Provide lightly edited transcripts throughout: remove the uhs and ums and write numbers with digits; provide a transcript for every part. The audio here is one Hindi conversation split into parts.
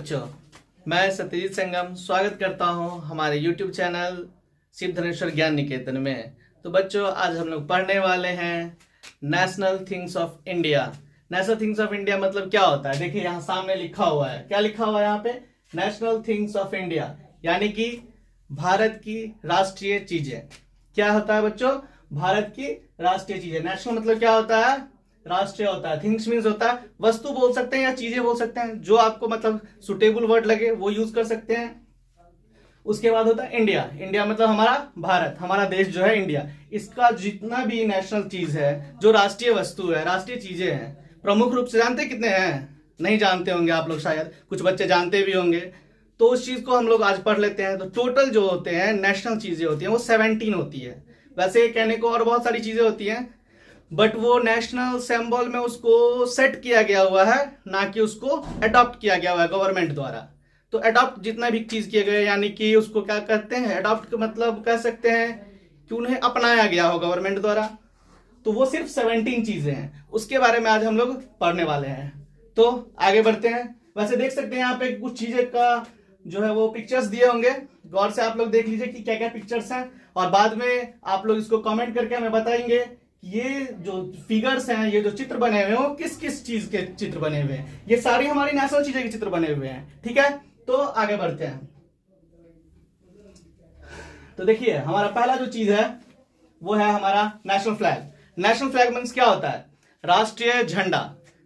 बच्चों, मैं सत्यजीत संगम स्वागत करता हूं हमारे YouTube चैनल शिव धनेश्वर ज्ञान निकेतन में। तो बच्चों, आज हम लोग पढ़ने वाले हैं national things of India. National things of India मतलब क्या होता है? देखिए यहाँ सामने लिखा हुआ है, क्या लिखा हुआ है यहाँ पे? नेशनल थिंग्स ऑफ इंडिया, यानी कि भारत की राष्ट्रीय चीजें। क्या होता है बच्चों? भारत की राष्ट्रीय चीजें। नेशनल मतलब क्या होता है? राष्ट्रीय होता है। थिंग्स मीन्स होता है वस्तु बोल सकते हैं या चीजें बोल सकते हैं, जो आपको मतलब सुटेबल वर्ड लगे वो यूज कर सकते हैं। उसके बाद होता है इंडिया। इंडिया मतलब हमारा भारत, हमारा देश जो है इंडिया। इसका जितना भी नेशनल चीज है, जो राष्ट्रीय वस्तु है, राष्ट्रीय चीजें हैं, प्रमुख रूप से जानते कितने हैं? नहीं जानते होंगे आप लोग, शायद कुछ बच्चे जानते भी होंगे। तो उस चीज को हम लोग आज पढ़ लेते हैं। तो टोटल जो होते हैं नेशनल चीजें होती हैं वो 17 होती है। वैसे कहने को और बहुत सारी चीजें होती हैं, बट वो नेशनल सिंबल में उसको सेट किया गया हुआ है, ना कि उसको अडॉप्ट किया गया हुआ है गवर्नमेंट द्वारा। तो अडॉप्ट जितना भी चीज किए गए, यानी कि उसको क्या कहते हैं? अडॉप्ट मतलब कह सकते हैं कि उन्हें अपनाया गया हो गवर्नमेंट द्वारा। तो वो सिर्फ 17 चीजें हैं, उसके बारे में आज हम लोग पढ़ने वाले हैं। तो आगे बढ़ते हैं। वैसे देख सकते हैं यहाँ पे कुछ चीजें का जो है वो पिक्चर्स दिए होंगे, गौर से आप लोग देख लीजिए कि क्या क्या पिक्चर्स हैं, और बाद में आप लोग इसको कमेंट करके हमें बताएंगे ये जो फिगर्स हैं, ये जो चित्र बने हुए हैं वो किस किस चीज के चित्र बने हुए हैं। ये सारी हमारी नेशनल चीजें के चित्र बने हुए हैं, ठीक है? तो आगे बढ़ते हैं। तो देखिए हमारा पहला जो चीज है वो है हमारा national flag. National flag means क्या होता है? राष्ट्रीय झंडा।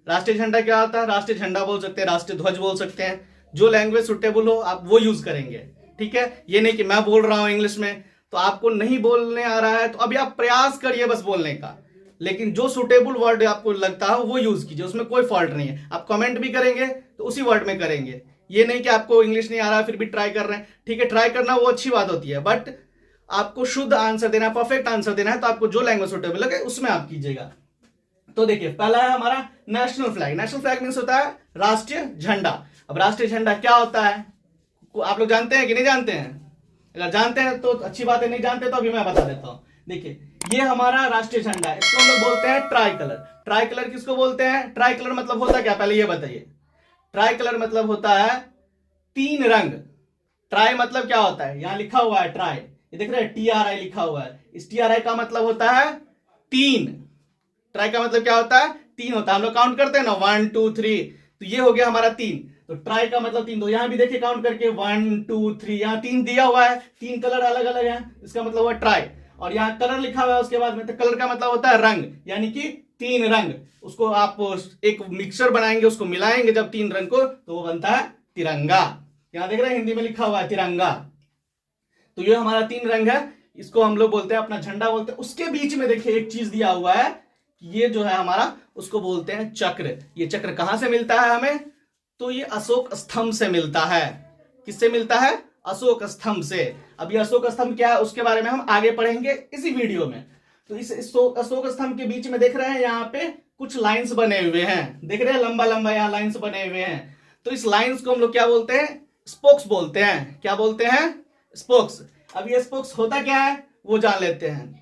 राष्ट्रीय झंडा क्या होता है? राष्ट्रीय झंडा बोल सकते हैं, राष्ट्रीय ध्वज बोल सकते हैं, जो लैंग्वेज सुटेबल हो आप वो यूज करेंगे, ठीक है? ये नहीं कि मैं बोल रहा हूं इंग्लिश में तो आपको नहीं बोलने आ रहा है, तो अभी आप प्रयास करिए बस बोलने का, लेकिन जो सुटेबल वर्ड आपको लगता है वो यूज कीजिए, उसमें कोई फॉल्ट नहीं है। आप कमेंट भी करेंगे तो उसी वर्ड में करेंगे। ये नहीं कि आपको इंग्लिश नहीं आ रहा है फिर भी ट्राई कर रहे हैं, ठीक है? ट्राई करना वो अच्छी बात होती है, बट आपको शुद्ध आंसर देना है, परफेक्ट आंसर देना है, तो आपको जो लैंग्वेज सुटेबल लगे उसमें आप कीजिएगा। तो देखिए पहला है हमारा national flag. National flag means होता है राष्ट्रीय झंडा। अब राष्ट्रीय झंडा क्या होता है आप लोग जानते हैं कि नहीं जानते हैं? अगर जानते हैं तो अच्छी बात है, नहीं जानते तो अभी मैं बता देता हूं। देखिए ये हमारा राष्ट्रीय झंडा है, इसको हम लोग बोलते हैं ट्राई कलर। ट्राई कलर किसको बोलते हैं? ट्राई कलर मतलब होता क्या, पहले ये बताइए। ट्राई कलर मतलब होता है 3 रंग। ट्राई मतलब क्या होता है? यहां लिखा हुआ है ट्राई, ये देख रहे हैं TRI लिखा हुआ है। इस TRI का मतलब होता है 3। ट्राई का मतलब क्या होता है? 3 होता है। हम लोग काउंट करते हैं ना, 1 2 3, तो ये हो गया हमारा 3। तो ट्राई का मतलब 3। तो यहां भी देखिए काउंट करके 1 2 3, यहां 3 दिया हुआ है, 3 कलर अलग अलग है, इसका मतलब हुआ ट्राई। और यहां कलर लिखा हुआ है उसके बाद में, तो कलर का मतलब होता है रंग, यानी कि 3 रंग। उसको आप एक मिक्सचर बनाएंगे, उसको मिलाएंगे जब 3 रंग को, तो वो बनता है तिरंगा। यहां देख रहे हैं हिंदी में लिखा हुआ है तिरंगा। तो ये हमारा 3 रंग है, इसको हम लोग बोलते हैं अपना झंडा बोलते हैं। उसके बीच में देखिए एक चीज दिया हुआ है, ये जो है हमारा, उसको बोलते हैं चक्र। ये चक्र कहां से मिलता है हमें? तो ये अशोक स्तंभ से मिलता है। किससे मिलता है? अशोक स्तंभ से। अब ये अशोक स्तंभ क्या है उसके बारे में हम आगे पढ़ेंगे इसी वीडियो में। तो इस अशोक स्तंभ के बीच में देख रहे हैं यहाँ पे कुछ लाइंस बने हुए हैं, देख रहे हैं लंबा लंबा यहाँ लाइंस बने हुए हैं। तो इस लाइंस को हम लोग क्या बोलते हैं? स्पोक्स बोलते हैं। क्या बोलते हैं? स्पोक्स। अब ये स्पोक्स होता क्या है वो जान लेते हैं,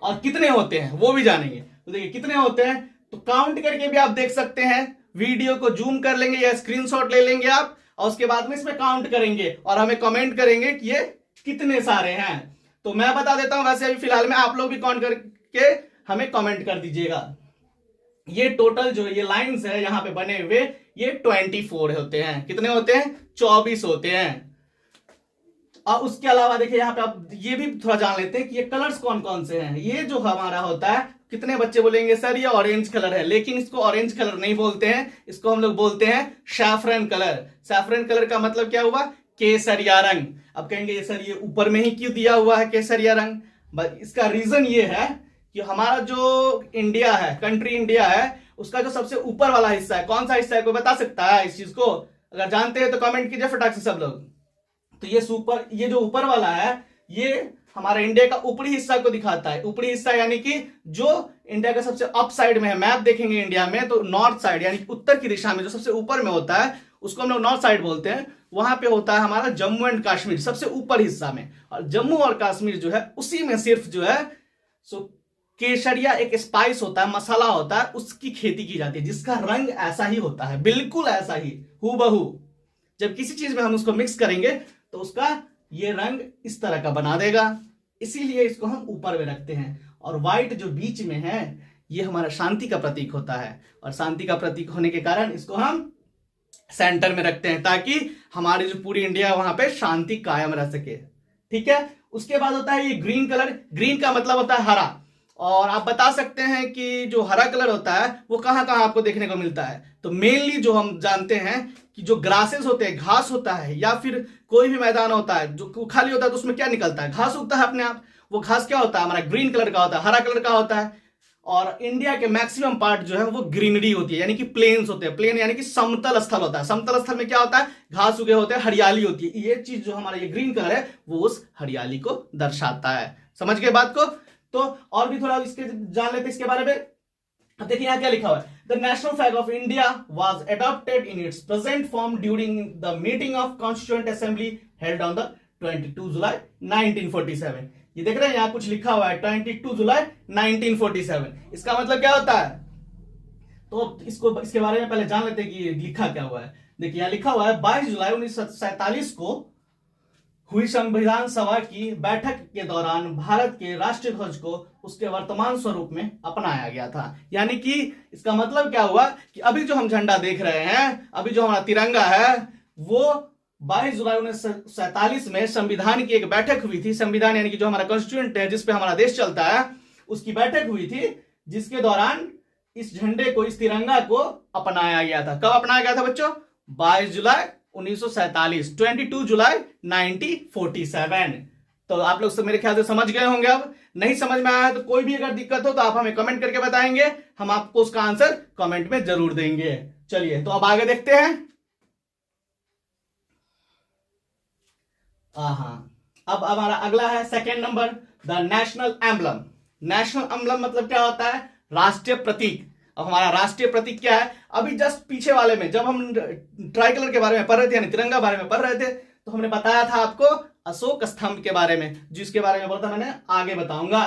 और कितने होते हैं वो भी जानेंगे। तो देखिए कितने होते हैं, तो काउंट करके भी आप देख सकते हैं। वीडियो को जूम कर लेंगे या स्क्रीनशॉट ले लेंगे आप, और उसके बाद में इसमें काउंट करेंगे और हमें कमेंट करेंगे कि ये कितने सारे हैं। तो मैं बता देता हूं, वैसे अभी फिलहाल में आप लोग भी काउंट करके हमें कमेंट कर दीजिएगा। ये टोटल जो ये लाइंस है यहाँ पे बने हुए, ये 24 होते हैं। कितने होते हैं? 24 होते हैं। और उसके अलावा देखिए यहाँ पे आप ये भी थोड़ा जान लेते हैं कि ये कलर्स कौन कौन से हैं। ये जो हमारा होता है, कितने बच्चे बोलेंगे सर ये ऑरेंज कलर है, लेकिन इसको ऑरेंज कलर नहीं बोलते हैं, इसको हम लोग बोलते हैं सैफरन कलर। सैफरन कलर का मतलब क्या हुआ? केसरिया रंग। अब कहेंगे ये सर ये ऊपर में ही क्यों दिया हुआ है केसरिया रंग? इसका रीजन ये है कि हमारा जो इंडिया है, कंट्री इंडिया है, उसका जो सबसे ऊपर वाला हिस्सा है, कौन सा हिस्सा है? कोई बता सकता है इस चीज को? अगर जानते हैं तो कमेंट कीजिए फटाक से सब लोग। तो ये जो ऊपर वाला है, ये हमारा इंडिया का ऊपरी हिस्सा को दिखाता है। ऊपरी हिस्सा यानी कि जो इंडिया का सबसे अप साइड में है। मैप देखेंगे इंडिया में तो नॉर्थ साइड यानी उत्तर की दिशा में जो सबसे ऊपर में होता है उसको हम लोग नॉर्थ साइड बोलते हैं। वहां पे होता है हमारा जम्मू एंड कश्मीर सबसे ऊपर हिस्सा में, और जम्मू और कश्मीर जो है उसी में सिर्फ जो है सो केसरिया एक स्पाइस होता है, मसाला होता है, उसकी खेती की जाती है, जिसका रंग ऐसा ही होता है, बिल्कुल ऐसा ही हूबहू। जब किसी चीज में हम उसको मिक्स करेंगे तो उसका ये रंग इस तरह का बना देगा, इसीलिए इसको हम ऊपर में रखते हैं। और व्हाइट जो बीच में है ये हमारा शांति का प्रतीक होता है, और शांति का प्रतीक होने के कारण इसको हम सेंटर में रखते हैं ताकि हमारी जो पूरी इंडिया वहां पे शांति कायम रह सके। ठीक है, उसके बाद होता है ये ग्रीन कलर। ग्रीन का मतलब होता है हरा, और आप बता सकते हैं कि जो हरा कलर होता है वो कहां कहां आपको देखने को मिलता है। तो मेनली जो हम जानते हैं कि जो ग्रासेस होते हैं, घास होता है, या फिर कोई भी मैदान होता है जो खाली होता है तो उसमें क्या निकलता है, घास उगता है अपने आप। वो घास क्या होता है हमारा, ग्रीन कलर का होता है, हरा कलर का होता है। और इंडिया के मैक्सिमम पार्ट जो है वो ग्रीनरी होती है, यानी कि प्लेन्स होते हैं। प्लेन यानी कि समतल स्थल होता है। समतल स्थल में क्या होता है, घास उगे होते हैं, हरियाली होती है। ये चीज जो हमारा ये ग्रीन कलर है वो उस हरियाली को दर्शाता है। समझ गए बात को? तो और भी थोड़ा इसके जान लेते इसके बारे में। अब देखिए यहाँ क्या लिखा हुआ है, the national flag of India was adopted in its present form during the meeting of constituent assembly held on the 22 जुलाई 1947। ये देख रहे हैं यहाँ कुछ लिखा हुआ है 22 जुलाई 1947। इसका मतलब क्या होता है, तो इसके बारे में पहले जान लेते हैं कि लिखा क्या हुआ है। देखिए यहाँ लिखा हुआ है 22 जुलाई 1947 को हुई संविधान सभा की बैठक के दौरान भारत के राष्ट्रीय ध्वज को उसके वर्तमान स्वरूप में अपनाया गया था। यानी कि इसका मतलब क्या हुआ कि अभी जो हम झंडा देख रहे हैं, अभी जो हमारा तिरंगा है, वो 22 जुलाई 1947 में संविधान की एक बैठक हुई थी। संविधान यानी कि जो हमारा कॉन्स्टिट्यूएंट है, जिसपे हमारा देश चलता है, उसकी बैठक हुई थी, जिसके दौरान इस झंडे को, इस तिरंगा को अपनाया गया था। कब अपनाया गया था बच्चों? 22 जुलाई 1947, 22 जुलाई 1947। तो आप लोग सब मेरे ख्याल से समझ गए होंगे। अब नहीं समझ में आया तो कोई भी अगर दिक्कत हो तो आप हमें कमेंट करके बताएंगे, हम आपको उसका आंसर कमेंट में जरूर देंगे। चलिए तो अब आगे देखते हैं। अब हमारा अगला है second number, the national emblem. National emblem मतलब क्या होता है, राष्ट्रीय प्रतीक। अब हमारा राष्ट्रीय प्रतीक क्या है, अभी जस्ट पीछे वाले में जब हम ट्राई कलर के बारे में पढ़ रहे थे, यानी तिरंगा बारे में पढ़ रहे थे, तो हमने बताया था आपको अशोक स्तंभ के बारे में, जिसके बारे में बोलता मैंने आगे बताऊंगा।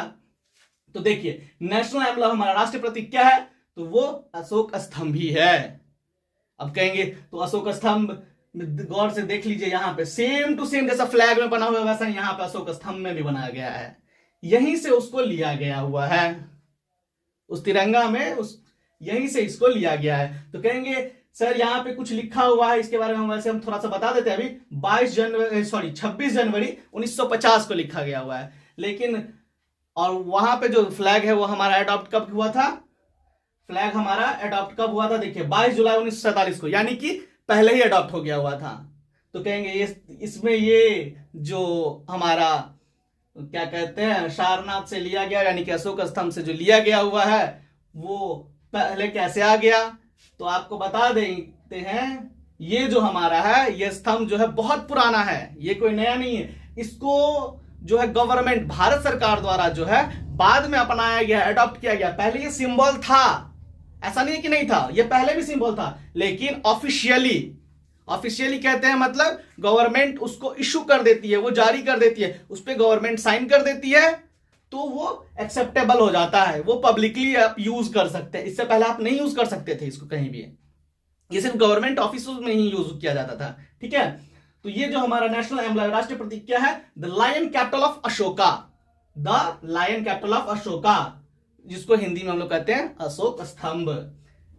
तो देखिए नेशनल एम्बलम हमारा राष्ट्रीय प्रतीक क्या है, तो वो अशोक स्तंभ ही है। अब कहेंगे तो अशोक स्तंभ गौर से देख लीजिए, यहां पे सेम टू सेम जैसा फ्लैग में बना हुआ है वैसा यहां पे अशोक स्तंभ में भी बनाया गया है। यहीं से उसको लिया गया हुआ है, उस तिरंगा में यहीं से इसको लिया गया है। तो कहेंगे सर यहाँ पे कुछ लिखा हुआ है, इसके बारे में वैसे हम थोड़ा सा बता देते हैं। अभी 26 जनवरी 1950 को लिखा गया हुआ है, लेकिन और वहां पे जो फ्लैग है वो हमारा अडॉप्ट कब हुआ था, फ्लैग हमारा अडॉप्ट कब हुआ था, देखिए 22 जुलाई 1947 को, यानी कि पहले ही अडॉप्ट हो गया हुआ था। तो कहेंगे इसमें ये जो हमारा क्या कहते हैं सारनाथ से लिया गया, यानी कि अशोक स्तंभ से जो लिया गया हुआ है, वो पहले कैसे आ गया। तो आपको बता देते हैं, ये जो हमारा है ये स्तंभ जो है बहुत पुराना है, ये कोई नया नहीं है। इसको जो है गवर्नमेंट, भारत सरकार द्वारा जो है बाद में अपनाया गया, अडॉप्ट किया गया। पहले ये सिंबल था, ऐसा नहीं है कि नहीं था, ये पहले भी सिंबल था, लेकिन ऑफिशियली कहते हैं मतलब गवर्नमेंट उसको इशू कर देती है, वो जारी कर देती है, उस पर गवर्नमेंट साइन कर देती है, तो वो एक्सेप्टेबल हो जाता है, वो पब्लिकली आप यूज कर सकते हैं। इससे पहले आप नहीं यूज कर सकते थे इसको कहीं भी, ये सिर्फ गवर्नमेंट ऑफिस में ही यूज किया जाता था। ठीक है, तो ये जो हमारा नेशनल एम्बलम राष्ट्रीय प्रतीक क्या है, the lion capital of Ashoka, the lion capital of Ashoka, जिसको हिंदी में हम लोग कहते हैं अशोक स्तंभ।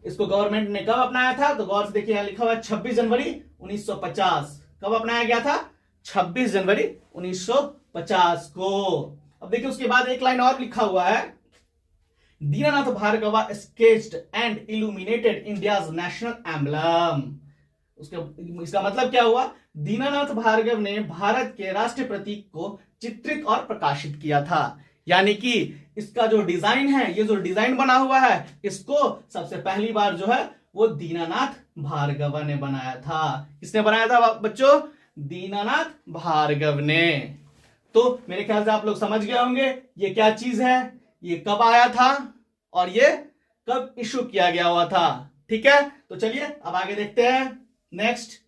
इसको गवर्नमेंट ने कब अपनाया था, तो गौर से देखिए यहां लिखा हुआ है 26 जनवरी 1950। कब अपनाया गया था, 26 जनवरी 1950 को। अब देखिए उसके बाद एक लाइन और लिखा हुआ है, Dinanath Bhargava sketched and illuminated India's national emblem. इसका मतलब क्या हुआ, दीनानाथ भार्गव ने भारत के राष्ट्रीय प्रतीक को चित्रित और प्रकाशित किया था। यानी कि इसका जो डिजाइन है, ये जो डिजाइन बना हुआ है, इसको सबसे पहली बार जो है वो दीनानाथ भार्गव ने बनाया था। किसने बनाया था बच्चों, दीनानाथ भार्गव ने। तो मेरे ख्याल से आप लोग समझ गए होंगे ये क्या चीज है, ये कब आया था और ये कब इशू किया गया हुआ था। ठीक है, तो चलिए अब आगे देखते हैं नेक्स्ट।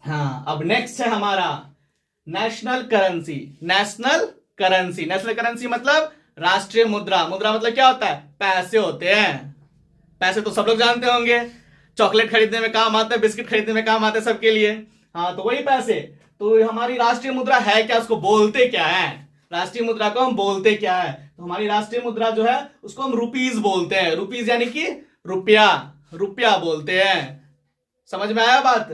अब नेक्स्ट है हमारा नेशनल करेंसी। नेशनल करेंसी मतलब राष्ट्रीय मुद्रा। मुद्रा मतलब क्या होता है, पैसे होते हैं। पैसे तो सब लोग जानते होंगे। चॉकलेट खरीदने में काम आता है, बिस्किट खरीदने में काम आता है सबके लिए। हाँ, तो वही पैसे। तो हमारी राष्ट्रीय मुद्रा है क्या, उसको बोलते क्या है, राष्ट्रीय मुद्रा को हम बोलते क्या है? तो हमारी राष्ट्रीय मुद्रा जो है उसको हम रुपीज बोलते हैं। रुपीज यानी कि रुपया, रुपया बोलते हैं। समझ में आया बात?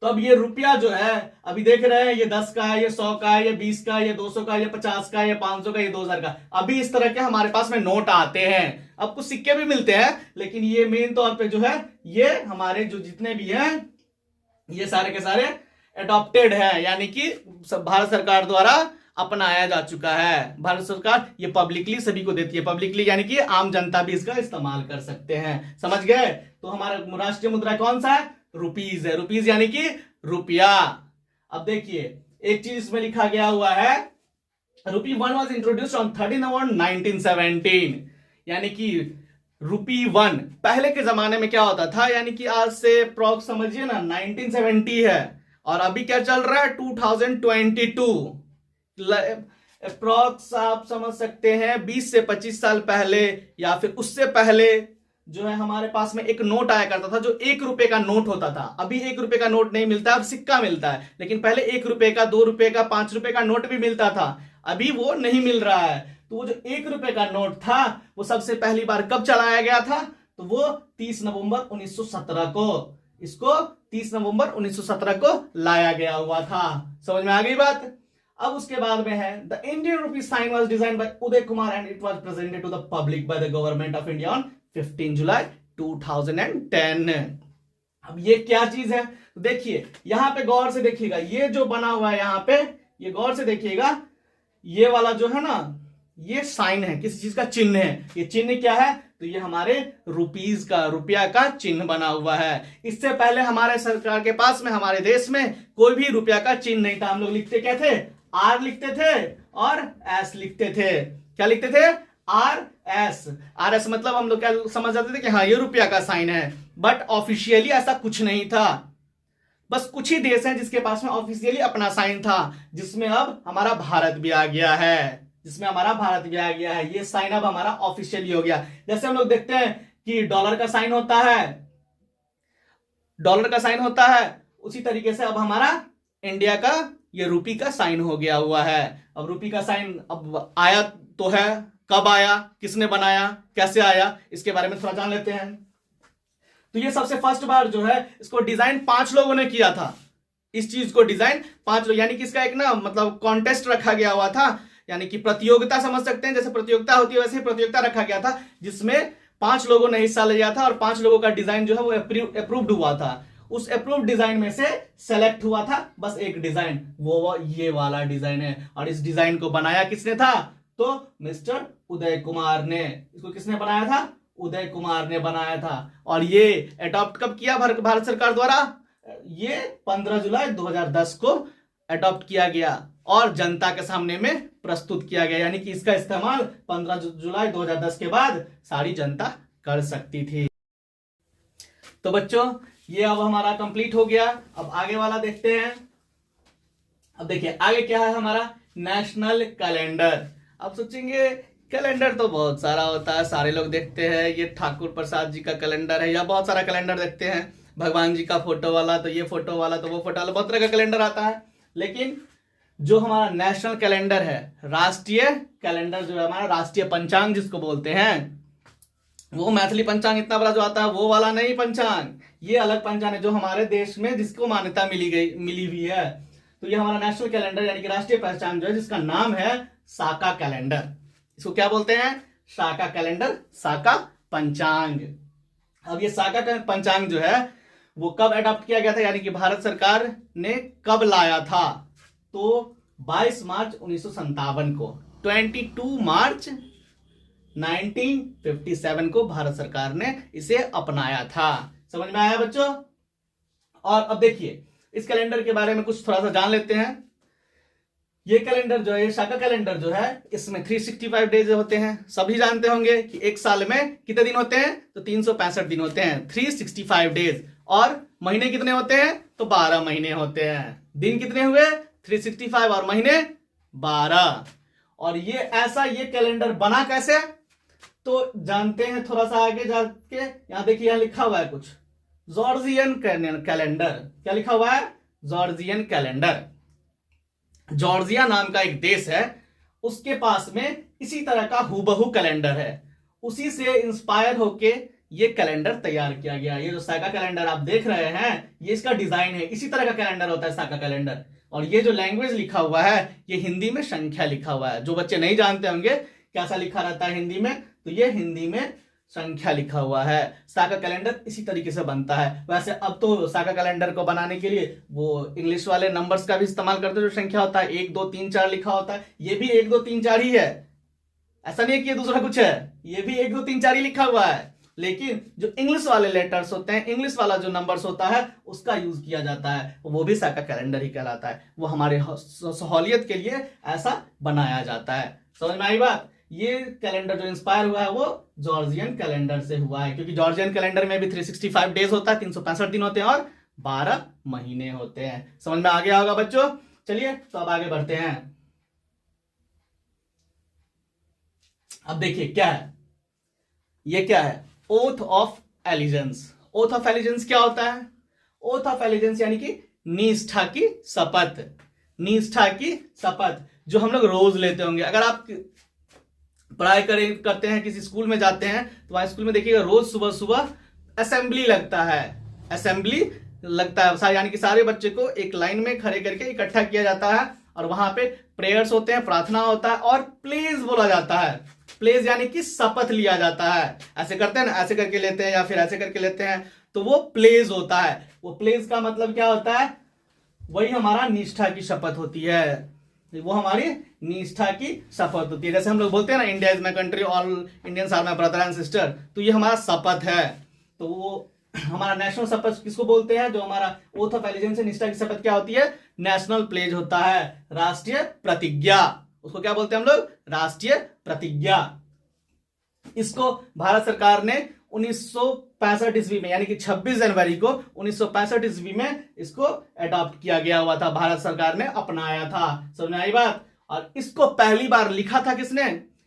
तो अब ये रुपया जो है, अभी देख रहे हैं ये 10 का है, ये 100 का है, ये 20 का है, ये 200 का है, ये 50 का है, ये 500 का, ये 2000 का। अभी इस तरह के हमारे पास में नोट आते हैं। अब कुछ सिक्के भी मिलते हैं, लेकिन ये मेन तौर पे जो है ये हमारे जो जितने भी हैं ये सारे के सारे एडॉप्टेड है, यानी कि भारत सरकार द्वारा अपनाया जा चुका है। भारत सरकार ये पब्लिकली सभी को देती है, पब्लिकली यानी कि आम जनता भी इसका इस्तेमाल कर सकते हैं। समझ गए? तो हमारा राष्ट्रीय मुद्रा कौन सा है? रुपीज है। रुपीज यानी कि रुपया। अब देखिए एक चीज इसमें लिखा गया हुआ है, रुपी 1 वॉज इंट्रोड्यूस्ड ऑन 13 नवंबर 1917। यानी कि रुपी 1 पहले के जमाने में क्या होता था, यानी कि आज से अप्रॉक्स समझिए ना 1970 है, और अभी क्या चल रहा है 2022। अप्रॉक्स आप समझ सकते हैं 20 से 25 साल पहले या फिर उससे पहले जो है हमारे पास में एक नोट आया करता था, जो 1 रुपए का नोट होता था। अभी 1 रुपए का नोट नहीं मिलता, अब सिक्का मिलता है, लेकिन पहले 1 रुपए का, 2 रुपए का, 5 रुपए का नोट भी मिलता था। अभी वो नहीं मिल रहा है। तो वो जो 1 रुपए का नोट था वो सबसे पहली बार कब चलाया गया था? तो वो 30 नवंबर 1917 को, इसको 30 नवंबर 1917 को लाया गया हुआ था। समझ में आ गई बात? अब उसके बाद में है the Indian rupee sign was designed by Uday Kumar and it was presented to the public by the government of India on 15 July 2010। अब ये क्या चीज है? देखिए यहां पे गौर से देखिएगा, ये जो बना हुआ है यहां पे, ये गौर से देखिएगा, ये वाला जो है ना, ये साइन है, किसी चीज का चिन्ह है। ये चिन्ह क्या है? तो ये हमारे रुपीज का, रुपया का चिन्ह बना हुआ है। इससे पहले हमारे सरकार के पास में, हमारे देश में कोई भी रुपया का चिन्ह नहीं था। हम लोग लिखते क्या थे? आर लिखते थे और एस लिखते थे। क्या लिखते थे? R S. आर एस मतलब हम लोग क्या समझ जाते थे कि हाँ ये रुपया का साइन है, बट ऑफिशियली ऐसा कुछ नहीं था। बस कुछ ही देश हैं जिसके पास में ऑफिशियली अपना साइन था, जिसमें अब हमारा भारत भी आ गया है, जिसमें हमारा भारत भी आ गया है। ये साइन अब हमारा ऑफिशियली हो गया। जैसे हम लोग देखते हैं कि डॉलर का साइन होता है, डॉलर का साइन होता है, उसी तरीके से अब हमारा इंडिया का ये रूपी का साइन हो गया हुआ है। अब रूपी का साइन अब आया तो है, कब आया, किसने बनाया, कैसे आया, इसके बारे में थोड़ा जान लेते हैं। तो ये सबसे फर्स्ट बार जो है इसको डिजाइन 5 लोगों ने किया था। इस चीज को डिजाइन 5 लोग, यानी कि इसका एक ना मतलब कॉन्टेस्ट रखा गया हुआ था, यानी कि प्रतियोगिता समझ सकते हैं, जैसे प्रतियोगिता होती है वैसे ही प्रतियोगिता रखा गया था, जिसमें 5 लोगों ने हिस्सा लिया था और 5 लोगों का डिजाइन जो है वो अप्रूव्ड हुआ था। उस अप्रूव्ड डिजाइन में से सेलेक्ट हुआ था बस एक डिजाइन, वो ये वाला डिजाइन है। और इस डिजाइन को बनाया किसने था? तो मिस्टर उदय कुमार ने। इसको किसने बनाया था? उदय कुमार ने बनाया था। और ये अडॉप्ट कब किया भारत सरकार द्वारा? ये 15 जुलाई 2010 को अडॉप्ट किया गया और जनता के सामने में प्रस्तुत किया गया, यानी कि इसका इस्तेमाल 15 जुलाई 2010 के बाद सारी जनता कर सकती थी। तो बच्चों ये अब हमारा कंप्लीट हो गया। अब आगे वाला देखते हैं। अब देखिए आगे क्या है हमारा नेशनल कैलेंडर। अब सोचेंगे कैलेंडर तो बहुत सारा होता है, सारे लोग देखते हैं, ये ठाकुर प्रसाद जी का कैलेंडर है, या बहुत सारा कैलेंडर देखते हैं, भगवान जी का फोटो वाला, तो ये फोटो वाला, तो वो फोटो वाला, बहुत तरह का कैलेंडर आता है। लेकिन जो हमारा नेशनल कैलेंडर है, राष्ट्रीय कैलेंडर जो है हमारा, राष्ट्रीय पंचांग जिसको बोलते हैं, वो मैथिली पंचांग इतना बड़ा जो आता है वो वाला नहीं पंचांग, ये अलग पंचांग है जो हमारे देश में जिसको मान्यता मिली हुई है। तो ये हमारा नेशनल कैलेंडर यानी कि राष्ट्रीय पंचांग जो है, जिसका नाम है साका कैलेंडर। इसको क्या बोलते हैं? साका कैलेंडर, साका पंचांग। अब ये साका पंचांग जो है वो कब अडॉप्ट किया गया था, यानी कि भारत सरकार ने कब लाया था? तो 22 मार्च 1957 को, 22 मार्च 1957 को भारत सरकार ने इसे अपनाया था। समझ में आया बच्चों? और अब देखिए इस कैलेंडर के बारे में कुछ थोड़ा सा जान लेते हैं। ये कैलेंडर जो है, शाका कैलेंडर जो है, इसमें 365 डेज होते हैं। सभी जानते होंगे कि एक साल में कितने दिन होते हैं? तो 365 दिन होते हैं, 365 डेज। और महीने कितने होते हैं? तो 12 महीने होते हैं। दिन कितने हुए? 365 और महीने 12। और ये ऐसा ये कैलेंडर बना कैसे? तो जानते हैं थोड़ा सा आगे जाके, यहां देखिए यहां लिखा हुआ है कुछ, जॉर्जियन कैलेंडर। क्या लिखा हुआ है? Georgian calendar. जॉर्जिया नाम का एक देश है, उसके पास में इसी तरह का हूबहू कैलेंडर है। उसी से इंस्पायर होके ये कैलेंडर तैयार किया गया। ये जो साका कैलेंडर आप देख रहे हैं, ये इसका डिजाइन है, इसी तरह का कैलेंडर होता है साका कैलेंडर। और ये जो लैंग्वेज लिखा हुआ है, ये हिंदी में संख्या लिखा हुआ है। जो बच्चे नहीं जानते होंगे कैसा लिखा रहता है हिंदी में, तो ये हिंदी में संख्या लिखा हुआ है। साका कैलेंडर इसी तरीके से बनता है। वैसे अब तो साका कैलेंडर को बनाने के लिए वो इंग्लिश वाले नंबर्स का भी इस्तेमाल करते हैं, जो संख्या होता है 1 2 3 4 लिखा होता है। ये भी 1 2 3 4 ही है, ऐसा नहीं है कि ये दूसरा कुछ है। ये भी 1 2 3 4 ही लिखा हुआ है, लेकिन जो इंग्लिश वाले लेटर्स होते हैं, इंग्लिश वाला जो नंबर्स होता है, उसका यूज किया जाता है, वो भी साका कैलेंडर ही कहलाता है। वो हमारे सहूलियत के लिए ऐसा बनाया जाता है। समझ में आई बात? ये कैलेंडर जो इंस्पायर हुआ है वो जॉर्जियन कैलेंडर से हुआ है, क्योंकि जॉर्जियन कैलेंडर में भी 365 डेज होता है, 365 दिन होते हैं और 12 महीने होते हैं। समझ में आ गया होगा बच्चों? चलिए तो अब आगे बढ़ते हैं। अब देखिए क्या है, ये क्या है? Oath of allegiance. Oath of allegiance क्या होता है? ओथ ऑफ एलिजेंस यानी कि निष्ठा की शपथ। निष्ठा की शपथ जो हम लोग रोज लेते होंगे। अगर आप पढ़ाई करते हैं, किसी स्कूल में जाते हैं, तो वहां स्कूल में देखिएगा रोज सुबह सुबह असेंबली लगता है। असेंबली लगता है यानी कि सारे बच्चे को एक लाइन में खड़े करके इकट्ठा किया जाता है, और वहां पे प्रेयर्स होते हैं, प्रार्थना होता है, और प्लेज बोला जाता है। प्लेज यानी कि शपथ लिया जाता है। ऐसे करते हैं ना, ऐसे करके लेते हैं या फिर ऐसे करके लेते हैं, तो वो प्लेज होता है। वो प्लेज का मतलब क्या होता है? वही हमारा निष्ठा की शपथ होती है। वो हमारी निष्ठा की शपथ होती है। जैसे हम लोग बोलते हैं ना, India is my country, all Indians are my brother and sister, तो ये हमारा शपथ है। तो वो हमारा नेशनल शपथ किसको बोलते हैं? जो हमारा ओथ ऑफ एलिजेंस है, निष्ठा की शपथ क्या होती है? नेशनल प्लेज होता है, राष्ट्रीय प्रतिज्ञा। उसको क्या बोलते हैं हम लोग? राष्ट्रीय प्रतिज्ञा। इसको भारत सरकार ने 1965 ईस्वी में, यानी कि 26 जनवरी को 1965 ईस्वी में इसको अडॉप्ट किया गया हुआ था। भारत सरकार ने अपनाया था। समझ में आई बात? और इसको पहली बार लिखा था किसने?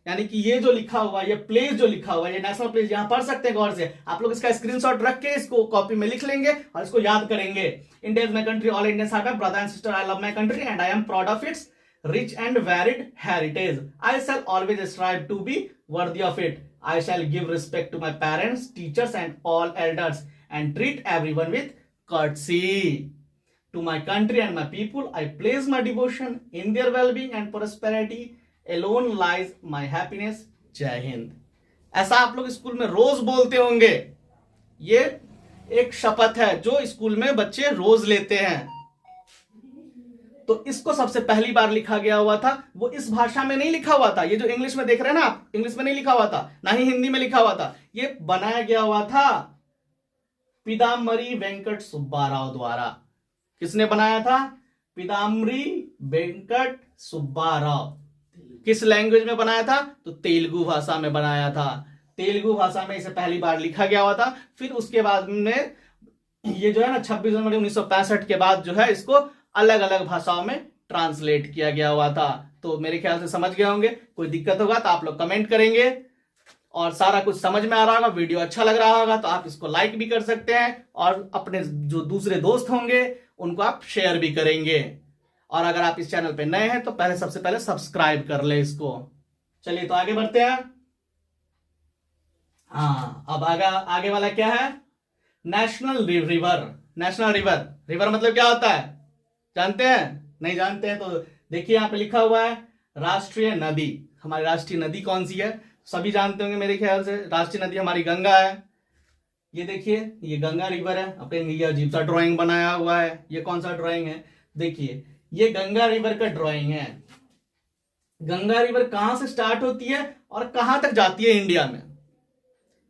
यानी कि ये जो लिखा हुआ, ये प्लेज जो लिखा हुआ, ये नेशनल प्लेज, यहां पढ़ सकते हैं गौर से। आप लोग इसका स्क्रीनशॉट रख के इसको कॉपी में लिख लेंगे और इसको याद करेंगे। India is my country, all Indians are my brother and sister, I love my country and I am proud of its rich and varied heritage. I shall always strive to be worthy of it. I shall give respect to my parents, teachers, and all elders, and treat everyone with courtesy. To my country and my people, I place my devotion. In their well-being and prosperity alone lies my happiness. जय हिंद। ऐसा आप लोग स्कूल में रोज बोलते होंगे। ये एक शपथ है जो स्कूल में बच्चे रोज लेते हैं। तो इसको सबसे पहली बार लिखा गया हुआ था, वो इस भाषा में नहीं लिखा हुआ था। ये जो इंग्लिश में देख रहे हैं ना आप, इंग्लिश में नहीं लिखा हुआ था, ना ही हिंदी में लिखा हुआ था। ये बनाया गया हुआ था पीताम्बरी वेंकट सुब्बाराव द्वारा। किसने बनाया था? पीताम्बरी वेंकट सुब्बाराव। किस लैंग्वेज में बनाया था? तो तेलुगु भाषा में बनाया था। तेलुगु भाषा में इसे पहली बार लिखा गया हुआ था। फिर उसके बाद में ये जो है ना 26 जनवरी 1965 के बाद जो है इसको अलग अलग भाषाओं में ट्रांसलेट किया गया हुआ था। तो मेरे ख्याल से समझ गए होंगे। कोई दिक्कत होगा तो आप लोग कमेंट करेंगे, और सारा कुछ समझ में आ रहा होगा, वीडियो अच्छा लग रहा होगा तो आप इसको लाइक भी कर सकते हैं, और अपने जो दूसरे दोस्त होंगे उनको आप शेयर भी करेंगे। और अगर आप इस चैनल पे नए हैं तो सबसे पहले सब्सक्राइब कर ले इसको। चलिए तो आगे बढ़ते हैं। हाँ, अब आगे वाला क्या है? National river. National river, river मतलब क्या होता है? जानते हैं? नहीं जानते हैं तो देखिए यहां पे लिखा हुआ है राष्ट्रीय नदी। हमारी राष्ट्रीय नदी कौन सी है? सभी जानते होंगे मेरे ख्याल से। राष्ट्रीय नदी हमारी गंगा है। ये देखिए, ये गंगा रिवर है। अब कहेंगे ये अजीब सा ड्राइंग बनाया हुआ है, ये कौन सा ड्राइंग है? देखिए ये गंगा रिवर का ड्राइंग है। गंगा रिवर कहां से स्टार्ट होती है और कहां तक जाती है इंडिया में?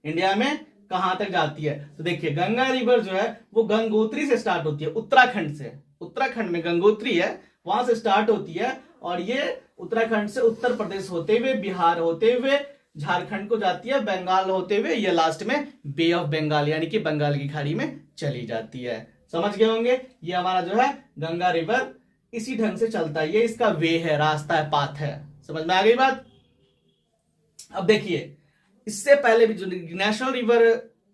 इंडिया में कहां तक जाती है? तो देखिए गंगा रिवर जो है वो गंगोत्री से स्टार्ट होती है, उत्तराखंड से। उत्तराखंड में गंगोत्री है, वहां से स्टार्ट होती है, और ये उत्तराखंड से उत्तर प्रदेश होते हुए, बिहार होते हुए झारखंड को जाती है, बंगाल होते हुए ये लास्ट में बे ऑफ बंगाल यानी कि बंगाल की खाड़ी में चली जाती है। समझ गए होंगे? ये हमारा जो है गंगा रिवर इसी ढंग से चलता है। ये इसका वे है, रास्ता है, पाथ है। समझ में आ गई बात? अब देखिए इससे पहले भी जो नेशनल रिवर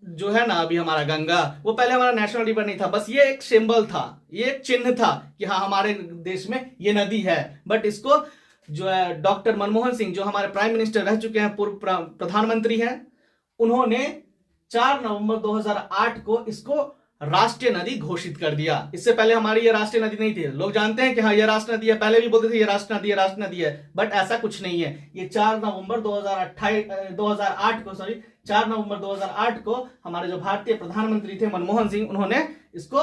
जो है ना अभी हमारा गंगा, वो पहले हमारा नेशनल रिवर नहीं था, बस ये एक सिंबल था, ये एक चिन्ह था कि हाँ हमारे देश में ये नदी है। बट इसको जो है डॉक्टर मनमोहन सिंह जो हमारे प्राइम मिनिस्टर रह चुके हैं, पूर्व प्रधानमंत्री हैं, उन्होंने 4 नवंबर 2008 को इसको राष्ट्रीय नदी घोषित कर दिया। इससे पहले हमारी ये राष्ट्रीय नदी नहीं थी। लोग जानते हैं कि हाँ ये राष्ट्रीय नदी है, पहले भी बोलते थे ये राष्ट्रीय नदी है, राष्ट्रीय नदी है, बट ऐसा कुछ नहीं है। ये 4 नवंबर 2008 को 4 नवंबर 2008 को हमारे जो भारतीय प्रधानमंत्री थे मनमोहन सिंह, उन्होंने इसको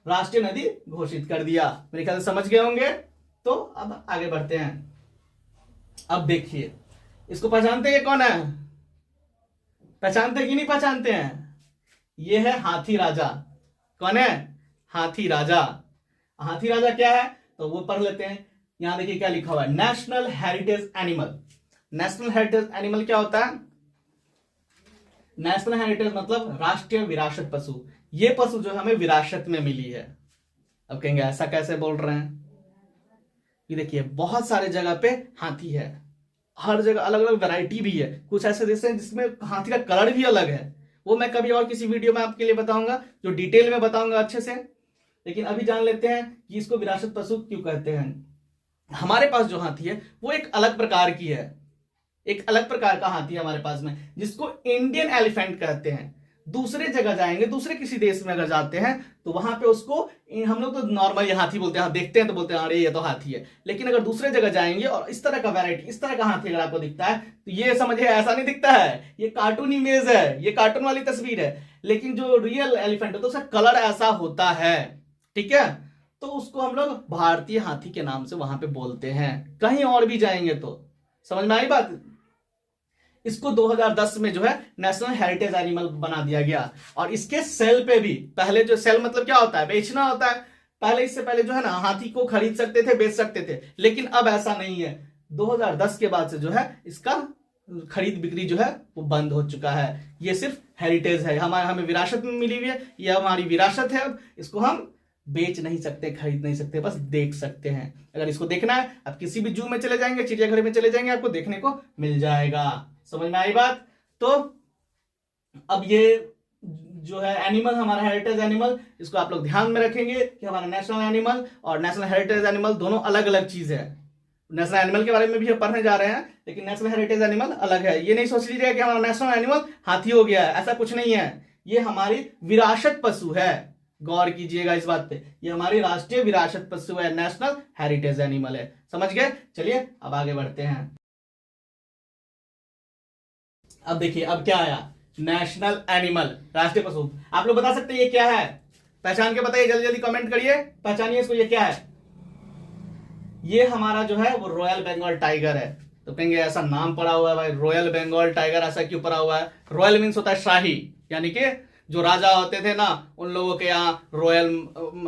राष्ट्रीय नदी घोषित कर दिया। मेरे ख्याल से समझ गए होंगे। तो अब आगे बढ़ते हैं। अब देखिए इसको पहचानते हैं कौन है? पहचानते कि नहीं पहचानते हैं? ये है हाथी राजा। कौन है? हाथी राजा। हाथी राजा क्या है तो वो पढ़ लेते हैं। यहां देखिए क्या लिखा हुआ है, national heritage animal. National heritage animal क्या होता है? नेशनल हेरिटेज मतलब राष्ट्रीय विरासत पशु। ये पशु जो हमें विरासत में मिली है। अब कहेंगे ऐसा कैसे बोल रहे हैं? ये देखिए बहुत सारे जगह पे हाथी है, हर जगह अलग अलग वैरायटी भी है। कुछ ऐसे देश हैं जिसमें हाथी का कलर भी अलग है, वो मैं कभी और किसी वीडियो में आपके लिए बताऊंगा, जो डिटेल में बताऊंगा अच्छे से। लेकिन अभी जान लेते हैं कि इसको विरासत पशु क्यों कहते हैं। हमारे पास जो हाथी है वो एक अलग प्रकार की है, एक अलग प्रकार का हाथी है हमारे पास में, जिसको इंडियन एलिफेंट कहते हैं। दूसरे जगह जाएंगे, दूसरे किसी देश में अगर जाते हैं तो वहां पे उसको हम लोग तो नॉर्मल हाथी बोलते हैं, देखते हैं तो बोलते हैं अरे ये तो हाथी है। लेकिन अगर दूसरे जगह जाएंगे और इस तरह का वैरायटी, इस तरह का हाथी अगर आपको दिखता है तो ये समझिए ऐसा नहीं दिखता है, ये कार्टून इमेज है, ये कार्टून वाली तस्वीर है। लेकिन जो रियल एलिफेंट है तो उसका कलर ऐसा होता है, ठीक है। तो उसको हम लोग भारतीय हाथी के नाम से वहां पे बोलते हैं। कहीं और भी जाएंगे तो समझ में आई बात। इसको 2010 में जो है नेशनल हेरिटेज एनिमल बना दिया गया। और इसके सेल पे भी, पहले जो सेल मतलब क्या होता है, बेचना होता है। पहले इससे पहले जो है ना हाथी को खरीद सकते थे, बेच सकते थे, लेकिन अब ऐसा नहीं है। 2010 के बाद से जो है इसका खरीद बिक्री जो है वो बंद हो चुका है। ये सिर्फ हेरिटेज है, हमें विरासत में मिली हुई है, ये हमारी विरासत है। अब इसको हम बेच नहीं सकते, खरीद नहीं सकते, बस देख सकते हैं। अगर इसको देखना है आप किसी भी जू में चले जाएंगे, चिड़ियाघर में चले जाएंगे, आपको देखने को मिल जाएगा। समझ में आई बात। तो अब ये जो है एनिमल हमारा हेरिटेज एनिमल, इसको आप लोग ध्यान में रखेंगे कि हमारा नेशनल एनिमल और नेशनल हेरिटेज एनिमल दोनों अलग अलग चीज है। नेशनल एनिमल के बारे में भी हम पढ़ने जा रहे हैं, लेकिन नेशनल हेरिटेज एनिमल अलग है। ये नहीं सोच लीजिएगा कि हमारा नेशनल एनिमल हाथी हो गया है, ऐसा कुछ नहीं है। ये हमारी विरासत पशु है, गौर कीजिएगा इस बात पे। ये हमारी राष्ट्रीय विरासत पशु है, नेशनल हेरिटेज एनिमल है। समझ गए? चलिए अब आगे बढ़ते हैं। अब देखिए अब क्या आया, नेशनल एनिमल, राष्ट्रीय पशु। आप लोग बता सकते हैं ये क्या है? पहचान के बताइए, जल्दी जल्दी कमेंट करिए, पहचानिए इसको, ये क्या है? ये हमारा जो है वो रॉयल बंगाल टाइगर है। तो कहेंगे ऐसा नाम पड़ा हुआ है भाई, रॉयल बंगाल टाइगर ऐसा क्यों पड़ा हुआ है? रॉयल मीन्स होता है शाही, यानी कि जो राजा होते थे ना उन लोगों के यहाँ रॉयल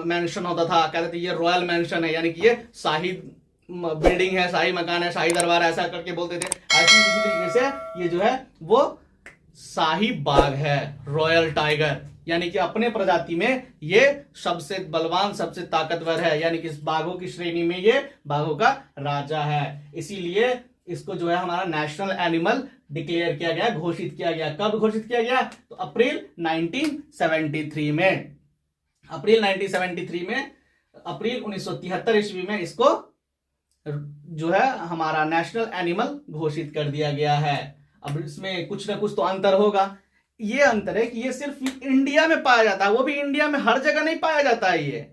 मेंशन होता था, कहते थे ये रॉयल मेंशन है, यानी कि ये शाही बिल्डिंग है, शाही मकान है, शाही दरबार है, ऐसा करके बोलते थे। ऐसे किसी तरीके से ये जो है वो शाही बाघ है, रॉयल टाइगर, यानी कि अपने प्रजाति में ये सबसे बलवान, सबसे ताकतवर है, यानी कि इस बाघों की श्रेणी में ये बाघों का राजा है। इसीलिए इसको जो है हमारा नेशनल एनिमल डिक्लेयर किया गया, घोषित किया गया। कब घोषित किया गया? तो अप्रैल 1973 में, अप्रैल 1973 में, अप्रैल 1973 ईस्वी में इसको जो है हमारा नेशनल एनिमल घोषित कर दिया गया है। अब इसमें कुछ ना कुछ तो अंतर होगा। ये अंतर है कि ये सिर्फ इंडिया में पाया जाता है, वो भी इंडिया में हर जगह नहीं पाया जाता है। ये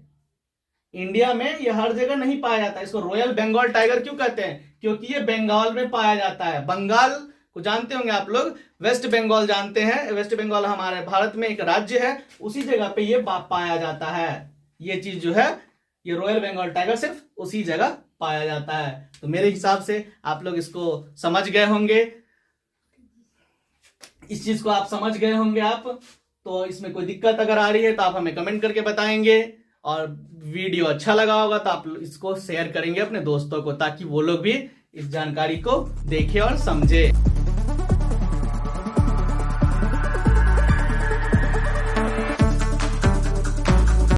इंडिया में ये हर जगह नहीं पाया जाता है। इसको रॉयल बंगाल टाइगर क्यों कहते हैं? क्योंकि ये बंगाल में पाया जाता है। बंगाल को जानते होंगे आप लोग, वेस्ट बंगाल जानते हैं, वेस्ट बंगाल हमारे भारत में एक राज्य है, उसी जगह पे ये पाया जाता है। ये चीज जो है ये रॉयल बंगाल टाइगर सिर्फ उसी जगह पाया जाता है। तो मेरे हिसाब से आप लोग इसको समझ गए होंगे, इस चीज को आप समझ गए होंगे आप। तो इसमें कोई दिक्कत अगर आ रही है तो आप हमें कमेंट करके बताएंगे, और वीडियो अच्छा लगा होगा तो आप इसको शेयर करेंगे अपने दोस्तों को, ताकि वो लोग भी इस जानकारी को देखें और समझे।